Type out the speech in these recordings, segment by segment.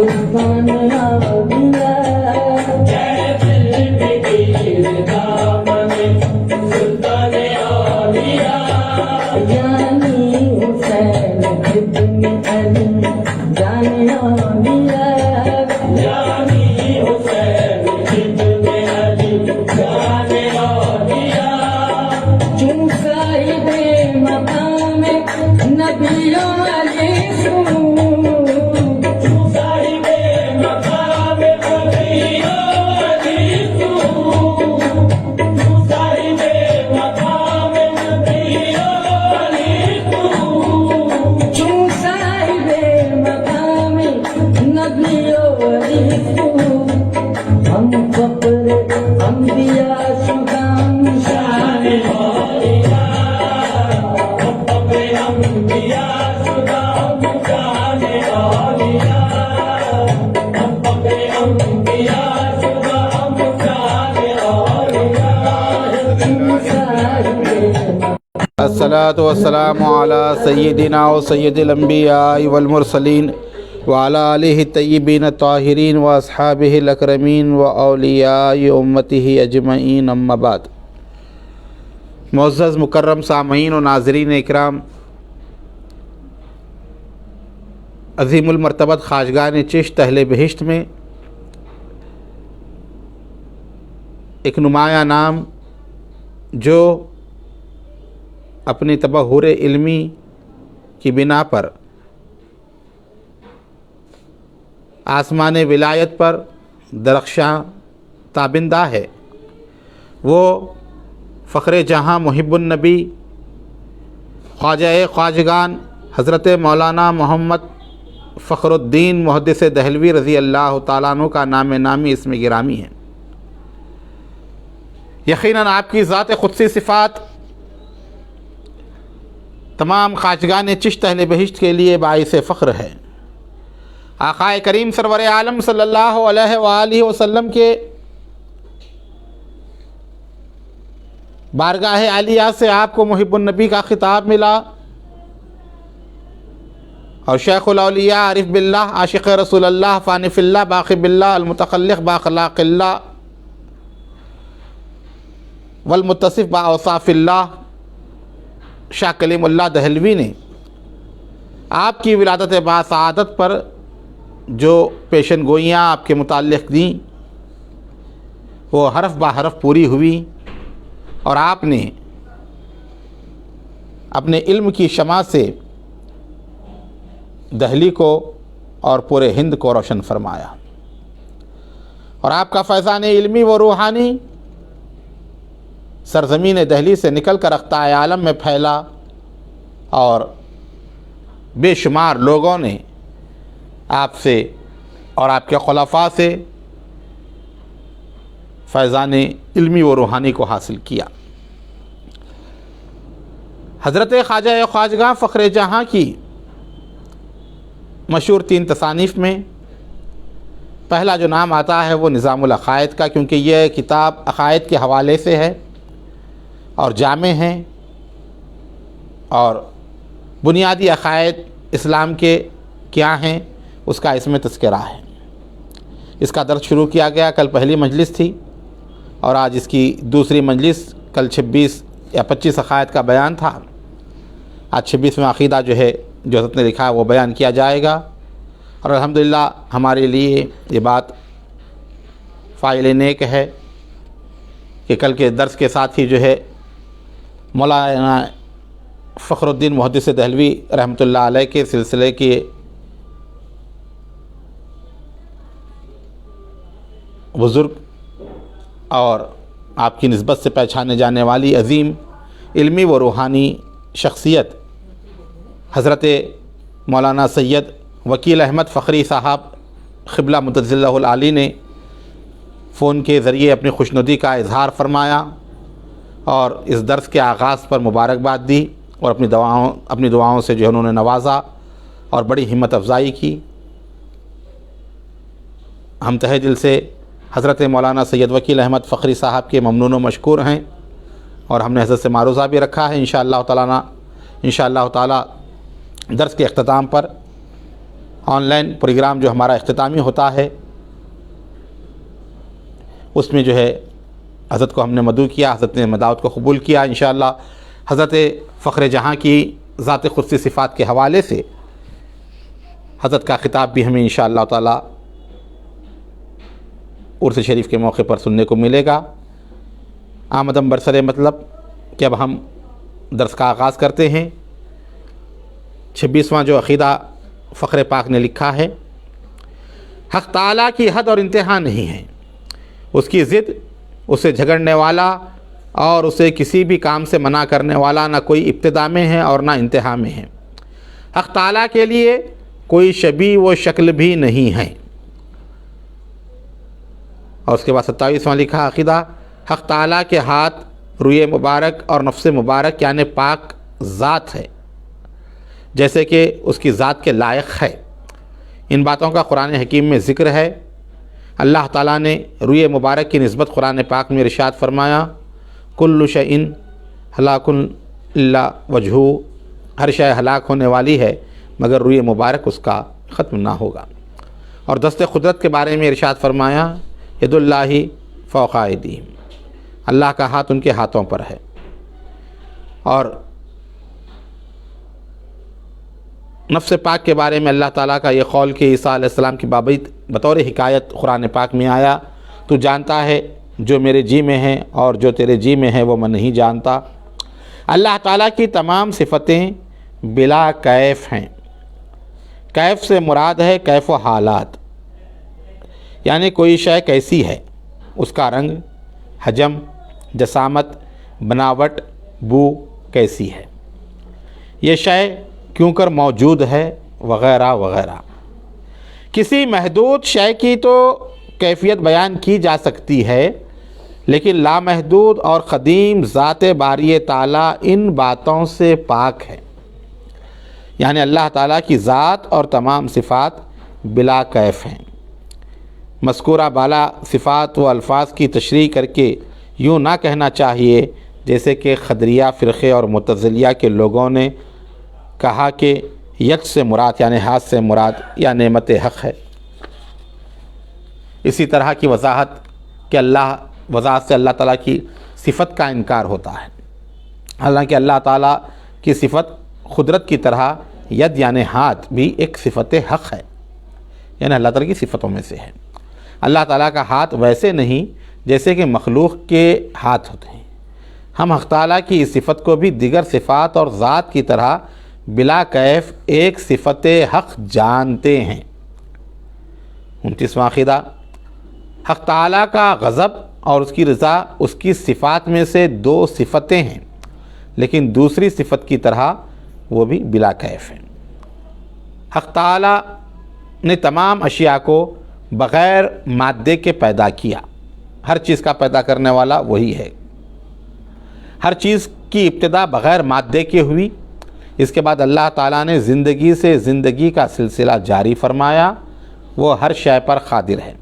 سلطان اولیاء، جے دل فقیر دامن سلطان اولیاء، یعنی حسین ابن علی جان اولیاء، یعنی حسین ابن علی جان اولیاء، چون صاحب مقام نبیوں علی صاحب مقام نبیوں علی صاحب مقام نبیوں علی چون صاحب مقام نبیوں علی ہم فخر انبیاء شدام شان الصلاة والسلام على سيدنا وسيد الأنبياء والمرسلين وعلى آله الطيبين الطاهرين وأصحابه الأكرمين وأولياء أمته أجمعين أما بعد. معزز مکرم سامعین و ناظرین اکرام، عظیم المرتبت خواجگان چشت اہل بہشت میں ایک نمایاں نام جو اپنی تبحر علمی کی بنا پر آسمان ولایت پر درخشاں تابندہ ہے، وہ فخر جہاں محب النبی خواجہ خواجگان حضرت مولانا محمد فخر الدین محدث دہلوی رضی اللہ تعالیٰ عنہ کا نام نامی اسم گرامی ہے۔ یقیناً آپ کی ذات قدسی صفات تمام خواجگان چشت اہل بہشت کے لیے باعث فخر ہے۔ آقا کریم سرور عالم صلی اللہ علیہ وآلہ وسلم کے بارگاہ عالیہ سے آپ کو محب النبی کا خطاب ملا، اور شیخ الاولیاء عارف باللہ عاشق رسول اللہ فانی فی اللہ باقی باللہ المتخلق باخلاق اللہ والمتصف باوصاف اللہ شاہ کلیم اللہ دہلوی نے آپ کی ولادت باسعادت پر جو پیشن گوئیاں آپ کے متعلق دیں وہ حرف با حرف پوری ہوئی، اور آپ نے اپنے علم کی شمع سے دہلی کو اور پورے ہند کو روشن فرمایا، اور آپ کا فیضان علمی و روحانی سرزمین دہلی سے نکل کر اقطاع عالم میں پھیلا، اور بے شمار لوگوں نے آپ سے اور آپ کے خلفاء سے فیضان علمی و روحانی کو حاصل کیا۔ حضرت خواجہ خواجگاں فخر جہاں کی مشہور 3 تصانیف میں پہلا جو نام آتا ہے وہ نظام العقائد کا، کیونکہ یہ کتاب عقائد کے حوالے سے ہے اور جامع ہیں، اور بنیادی عقائد اسلام کے کیا ہیں اس کا اس میں تذکرہ ہے۔ اس کا درس شروع کیا گیا، کل پہلی مجلس تھی اور آج اس کی دوسری مجلس، کل 26 یا 25 عقائد کا بیان تھا، آج 26واں عقیدہ جو ہے جو حضرت نے لکھا ہے وہ بیان کیا جائے گا، اور الحمدللہ ہمارے لیے یہ بات فاعل نیک ہے کہ کل کے درس کے ساتھ ہی جو ہے مولانا فخر الدین محدث دہلوی رحمۃ اللہ علیہ کے سلسلے کی بزرگ اور آپ کی نسبت سے پہچانے جانے والی عظیم علمی و روحانی شخصیت حضرت مولانا سید وکیل احمد فخری صاحب قبلہ متعز اللہ العالی نے فون کے ذریعے اپنی خوشنودی کا اظہار فرمایا اور اس درس کے آغاز پر مبارکباد دی، اور اپنی دعاؤں سے جو انہوں نے نوازا اور بڑی ہمت افزائی کی۔ ہم تہہ دل سے حضرت مولانا سید وکیل احمد فخری صاحب کے ممنون و مشکور ہیں، اور ہم نے حضرت سے معروضہ بھی رکھا ہے انشاءاللہ تعالی درس کے اختتام پر آن لائن پروگرام جو ہمارا اختتامی ہوتا ہے اس میں جو ہے حضرت کو ہم نے مدعو کیا، حضرت نے دعوت کو قبول کیا۔ انشاءاللہ حضرت فخر جہاں کی ذات قدسی صفات کے حوالے سے حضرت کا خطاب بھی ہمیں انشاءاللہ تعالی عرس شریف کے موقع پر سننے کو ملے گا۔ آمدم برسر مطلب کہ اب ہم درس کا آغاز کرتے ہیں۔ 26واں جو عقیدہ فخر پاک نے لکھا ہے، حق تعالیٰ کی حد اور انتہا نہیں ہے، اس کی ضد، اسے جھگڑنے والا اور اسے کسی بھی کام سے منع کرنے والا نہ کوئی ابتدا میں ہے اور نہ انتہا میں ہے۔ حق تعالیٰ کے لیے کوئی شبیہ و شکل بھی نہیں ہے۔ اور اس کے بعد 27واں لکھا عقیدہ، حق تعالیٰ کے ہاتھ، روئے مبارک اور نفس مبارک یعنی پاک ذات ہے، جیسے کہ اس کی ذات کے لائق ہے۔ ان باتوں کا قرآن حکیم میں ذکر ہے۔ اللہ تعالیٰ نے روئے مبارک کی نسبت قرآن پاک میں ارشاد فرمایا، کل شیء ہلاک الا وجہہ، ہر شے ہلاک ہونے والی ہے مگر روئے مبارک اس کا ختم نہ ہوگا۔ اور دست قدرت کے بارے میں ارشاد فرمایا، ید اللہ فوق ایدیہم، اللہ کا ہاتھ ان کے ہاتھوں پر ہے۔ اور نفس پاک کے بارے میں اللہ تعالیٰ کا یہ قول کہ عیسیٰ علیہ السلام کی بابت بطور حکایت قرآن پاک میں آیا، تو جانتا ہے جو میرے جی میں ہیں اور جو تیرے جی میں ہے وہ میں نہیں جانتا۔ اللہ تعالیٰ کی تمام صفتیں بلا کیف ہیں۔ کیف سے مراد ہے کیف و حالات، یعنی کوئی شے کیسی ہے، اس کا رنگ، حجم، جسامت، بناوٹ، بو کیسی ہے، یہ شے کیوں کر موجود ہے، وغیرہ وغیرہ۔ کسی محدود شے کی تو کیفیت بیان کی جا سکتی ہے، لیکن لامحدود اور قدیم ذات باری تعالیٰ ان باتوں سے پاک ہے، یعنی اللہ تعالیٰ کی ذات اور تمام صفات بلا کیف ہیں۔ مذکورہ بالا صفات و الفاظ کی تشریح کر کے یوں نہ کہنا چاہیے جیسے کہ قدریہ فرقے اور معتزلیہ کے لوگوں نے کہا کہ ید سے مراد یعنی ہاتھ سے مراد یا نعمت حق ہے۔ اسی طرح کی وضاحت کہ وضاحت سے اللہ تعالیٰ کی صفت کا انکار ہوتا ہے، حالانکہ اللہ تعالیٰ کی صفت قدرت کی طرح ید یعنی ہاتھ بھی ایک صفت حق ہے، یعنی اللہ تعالیٰ کی صفتوں میں سے ہے۔ اللہ تعالیٰ کا ہاتھ ویسے نہیں جیسے کہ مخلوق کے ہاتھ ہوتے ہیں۔ ہم حق تعالیٰ کی اس صفت کو بھی دیگر صفات اور ذات کی طرح بلا کیف ایک صفت حق جانتے ہیں۔ 29واں عقیدہ، حق تعالیٰ کا غضب اور اس کی رضا اس کی صفات میں سے دو صفتیں ہیں، لیکن دوسری صفت کی طرح وہ بھی بلا کیف ہیں۔ حق تعالیٰ نے تمام اشیاء کو بغیر مادے کے پیدا کیا، ہر چیز کا پیدا کرنے والا وہی ہے۔ ہر چیز کی ابتدا بغیر مادے کے ہوئی، اس کے بعد اللہ تعالیٰ نے زندگی سے زندگی کا سلسلہ جاری فرمایا، وہ ہر شے پر قادر ہے۔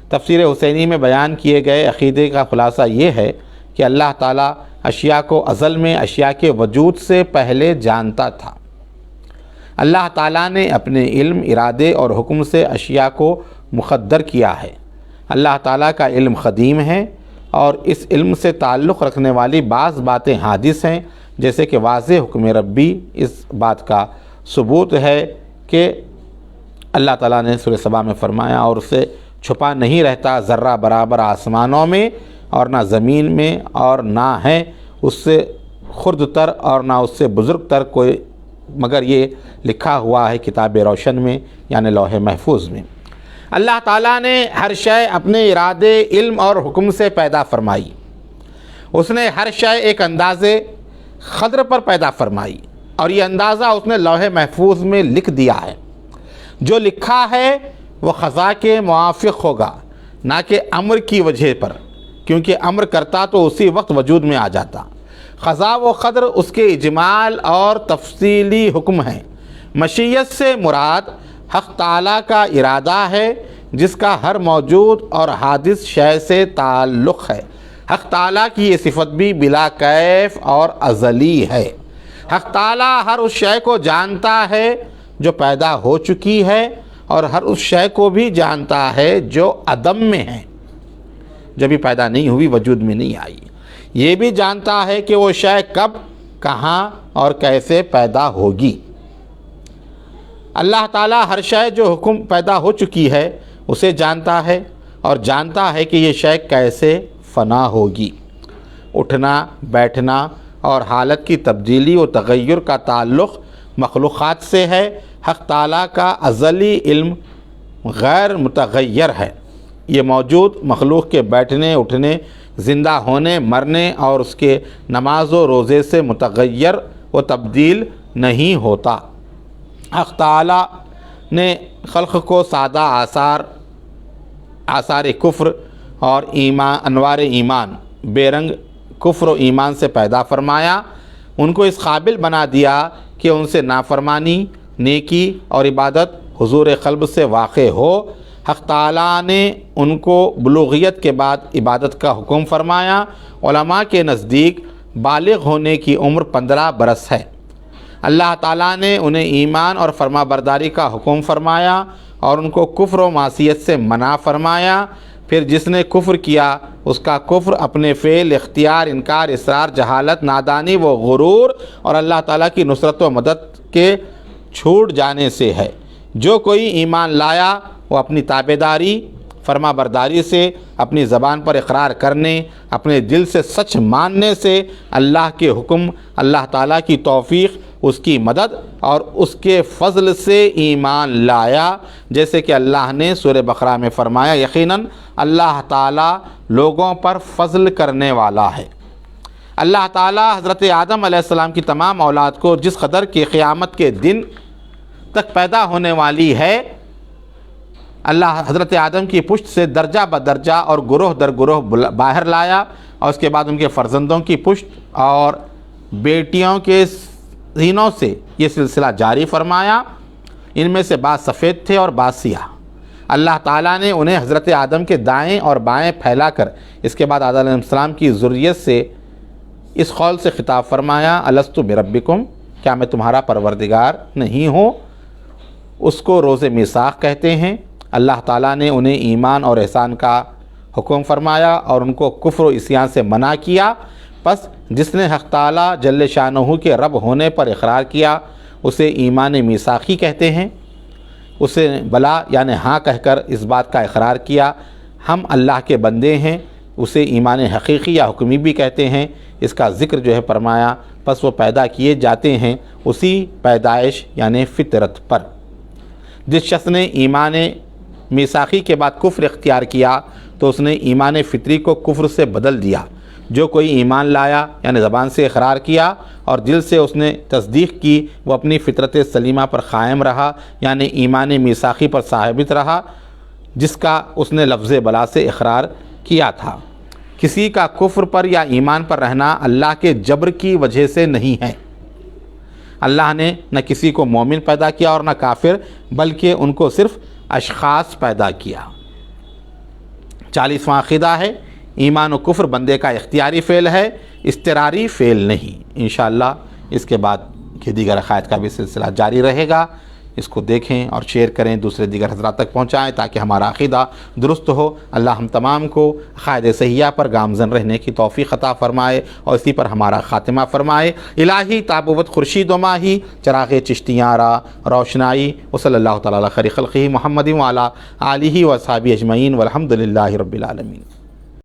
تفسیر حسینی میں بیان کیے گئے عقیدے کا خلاصہ یہ ہے کہ اللہ تعالیٰ اشیاء کو ازل میں اشیاء کے وجود سے پہلے جانتا تھا۔ اللہ تعالیٰ نے اپنے علم، ارادے اور حکم سے اشیاء کو مقدر کیا ہے۔ اللہ تعالیٰ کا علم قدیم ہے اور اس علم سے تعلق رکھنے والی بعض باتیں حادث ہیں، جیسے کہ واضح حکم ربی اس بات کا ثبوت ہے کہ اللہ تعالیٰ نے سورہ سبا میں فرمایا، اور اسے چھپا نہیں رہتا ذرہ برابر آسمانوں میں اور نہ زمین میں، اور نہ ہے اس سے خرد تر اور نہ اس سے بزرگ تر کوئی، مگر یہ لکھا ہوا ہے کتاب روشن میں یعنی لوح محفوظ میں۔ اللہ تعالیٰ نے ہر شے اپنے ارادے، علم اور حکم سے پیدا فرمائی۔ اس نے ہر شے ایک اندازے قدر پر پیدا فرمائی، اور یہ اندازہ اس نے لوح محفوظ میں لکھ دیا ہے۔ جو لکھا ہے وہ قضا کے موافق ہوگا، نہ کہ امر کی وجہ پر، کیونکہ امر کرتا تو اسی وقت وجود میں آ جاتا۔ قضا و قدر اس کے اجمال اور تفصیلی حکم ہیں۔ مشیت سے مراد حق تعالیٰ کا ارادہ ہے، جس کا ہر موجود اور حادث شے سے تعلق ہے۔ حق تعالیٰ کی یہ صفت بھی بلا کیف اور ازلی ہے۔ حق تعالیٰ ہر اس شے کو جانتا ہے جو پیدا ہو چکی ہے اور ہر اس شے کو بھی جانتا ہے جو عدم میں ہے، جو بھی پیدا نہیں ہوئی، وجود میں نہیں آئی۔ یہ بھی جانتا ہے کہ وہ شے کب، کہاں اور کیسے پیدا ہوگی۔ اللہ تعالیٰ ہر شے جو حکم پیدا ہو چکی ہے اسے جانتا ہے، اور جانتا ہے کہ یہ شے کیسے فنا ہوگی۔ اٹھنا، بیٹھنا اور حالت کی تبدیلی و تغیر کا تعلق مخلوقات سے ہے۔ حق تعالیٰ کا ازلی علم غیر متغیر ہے۔ یہ موجود مخلوق کے بیٹھنے، اٹھنے، زندہ ہونے، مرنے اور اس کے نماز و روزے سے متغیر و تبدیل نہیں ہوتا۔ حق تعالیٰ نے خلق کو سادہ آثار کفر اور انوار ایمان، بے رنگ کفر و ایمان سے پیدا فرمایا۔ ان کو اس قابل بنا دیا کہ ان سے نافرمانی، نیکی اور عبادت حضور قلب سے واقع ہو۔ حق تعالیٰ نے ان کو بلوغیت کے بعد عبادت کا حکم فرمایا۔ علماء کے نزدیک بالغ ہونے کی عمر 15 برس ہے۔ اللہ تعالیٰ نے انہیں ایمان اور فرما برداری کا حکم فرمایا اور ان کو کفر و معصیت سے منع فرمایا۔ پھر جس نے کفر کیا اس کا کفر اپنے فعل، اختیار، انکار، اصرار، جہالت، نادانی و غرور اور اللہ تعالیٰ کی نصرت و مدد کے چھوٹ جانے سے ہے۔ جو کوئی ایمان لایا وہ اپنی تابعداری، فرما برداری سے، اپنی زبان پر اقرار کرنے، اپنے دل سے سچ ماننے سے، اللہ کے حکم، اللہ تعالیٰ کی توفیق، اس کی مدد اور اس کے فضل سے ایمان لایا، جیسے کہ اللہ نے سورہ بقرہ میں فرمایا، یقیناً اللہ تعالیٰ لوگوں پر فضل کرنے والا ہے۔ اللہ تعالیٰ حضرت آدم علیہ السلام کی تمام اولاد کو جس قدر کی قیامت کے دن تک پیدا ہونے والی ہے، اللہ حضرت آدم کی پشت سے درجہ بدرجہ اور گروہ در گروہ باہر لایا، اور اس کے بعد ان کے فرزندوں کی پشت اور بیٹیوں کے سینوں سے یہ سلسلہ جاری فرمایا۔ ان میں سے بعض سفید تھے اور بعض سیاہ۔ اللہ تعالیٰ نے انہیں حضرت آدم کے دائیں اور بائیں پھیلا کر اس کے بعد آدم علیہ السلام کی ذریت سے اس قول سے خطاب فرمایا، الستُ بربکم، کیا میں تمہارا پروردگار نہیں ہوں؟ اس کو روز میثاق کہتے ہیں۔ اللہ تعالیٰ نے انہیں ایمان اور احسان کا حکم فرمایا اور ان کو کفر و عصیان سے منع کیا۔ پس جس نے حق تعالیٰ جل شانہ کے رب ہونے پر اقرار کیا اسے ایمان میثاقی کہتے ہیں۔ اسے بلا یعنی ہاں کہہ کر اس بات کا اقرار کیا ہم اللہ کے بندے ہیں، اسے ایمان حقیقی یا حکمی بھی کہتے ہیں۔ اس کا ذکر جو ہے فرمایا، پس وہ پیدا کیے جاتے ہیں اسی پیدائش یعنی فطرت پر۔ جس شخص نے ایمان میثاقی کے بعد کفر اختیار کیا تو اس نے ایمان فطری کو کفر سے بدل دیا۔ جو کوئی ایمان لایا یعنی زبان سے اقرار کیا اور دل سے اس نے تصدیق کی، وہ اپنی فطرت سلیمہ پر قائم رہا یعنی ایمان میثاقی پر ثابت رہا جس کا اس نے لفظ بلا سے اقرار کیا تھا۔ کسی کا کفر پر یا ایمان پر رہنا اللہ کے جبر کی وجہ سے نہیں ہے۔ اللہ نے نہ کسی کو مومن پیدا کیا اور نہ کافر، بلکہ ان کو صرف اشخاص پیدا کیا۔ 40واں عقیدہ ہے، ایمان و کفر بندے کا اختیاری فعل ہے، اضطراری فعل نہیں۔ انشاءاللہ اس کے بعد کے دیگر عقائد کا بھی سلسلہ جاری رہے گا۔ اس کو دیکھیں اور شیئر کریں، دوسرے دیگر حضرات تک پہنچائیں تاکہ ہمارا عقیدہ درست ہو۔ اللہ ہم تمام کو عقائد صحیحہ پر گامزن رہنے کی توفیق عطا فرمائے اور اسی پر ہمارا خاتمہ فرمائے۔ الہی تابوت خورشید و ماہی، چراغ چشتیاں را روشنائی، وصلی اللہ تعالی علی خیر خلقہ محمد وعلی آلہ و اصحابہ اجمعین والحمد للہ رب العالمین۔